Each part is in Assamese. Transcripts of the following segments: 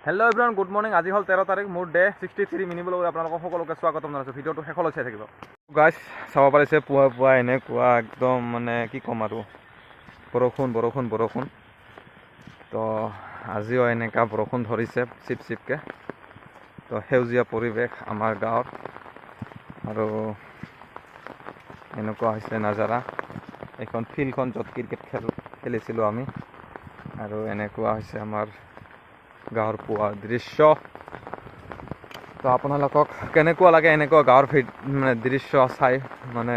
Hello' everyone, good morning. আজি হ'ল 13 তাৰিখ, মোৰ ডে 63 মিনি ব্লগত আপোনালোকক সকলোকে স্বাগতম জনাইছোঁ। ভিডিঅ'টো শেষলৈ চাই থাকিব। গাইছ, চাব পাৰিছে পুৱা পুৱা এনেকুৱা একদম মানে কি ক'ম আৰু বৰষুণ। তো আজিও এনেকুৱা বৰষুণ ধৰিছে চিপকৈ। তো সেউজীয়া পৰিৱেশ আমাৰ গাঁৱত আৰু এনেকুৱা হৈছে নাজাৰা। এইখন ফিল্ডখন য'ত ক্ৰিকেট খেলিছিলোঁ আমি, আৰু এনেকুৱা হৈছে আমাৰ গাঁৱৰ পুৱাৰ দৃশ্য। তো আপোনালোকক কেনেকুৱা লাগে এনেকুৱা গাঁৱৰ মানে দৃশ্য চাই? মানে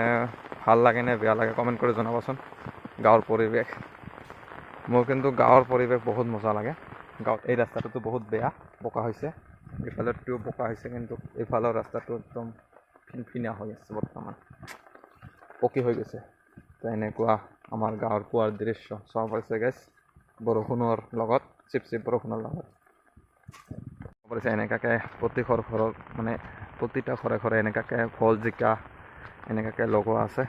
ভাল লাগে নে বেয়া লাগে কমেণ্ট কৰি জনাবচোন। গাঁৱৰ পৰিৱেশ, মোৰ কিন্তু গাঁৱৰ পৰিৱেশ বহুত মজা লাগে। গাঁৱত এই ৰাস্তাটোতো বহুত বেয়া, বোকা হৈছে, এইফালেও বোকা হৈছে, কিন্তু এইফালৰ ৰাস্তাটো একদম ফিনফিনীয়া হৈ আছে, বৰ্তমান পকী হৈ গৈছে। তো এনেকুৱা আমাৰ গাঁৱৰ পুৱাৰ দৃশ্য চাব পাৰিছে গাইছ, বৰষুণৰ লগত, চিপ বৰষুণৰ লগত। পাৰিছে এনেকুৱাকৈ প্ৰতিটা ঘৰে এনেকুৱাকৈ ভোল জিকা এনেকুৱাকৈ লগোৱা আছে।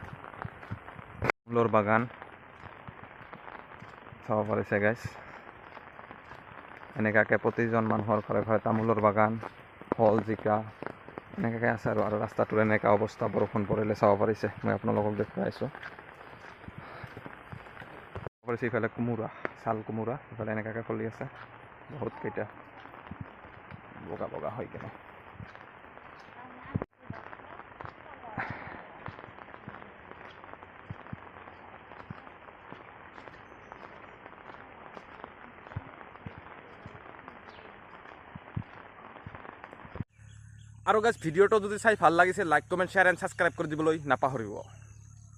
ফুলৰ বাগান চাব পাৰিছে গাইছ, এনেকুৱাকৈ প্ৰতিজন মানুহৰ ঘৰে তামোলৰ বাগান, ভোল জিকা এনেকুৱাকৈ আছে। আৰু ৰাস্তাটোৰ এনেকুৱা অৱস্থা বৰষুণ পৰিলে চাব পাৰিছে, মই আপোনালোকক দেখুৱাইছোঁ। পাৰিছে ইফালে কোমোৰা, ছাল কোমোৰা ইফালে এনেকুৱাকৈ ফলি আছে বহুতকেইটা বগা হৈ কিনে। আৰু গাইজ, ভিডিঅ'টো যদি চাই ভাল লাগিছে, like comment share and subscribe কৰি দিবলৈ নাপাহৰিব।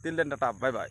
Till then Tata, bye bye.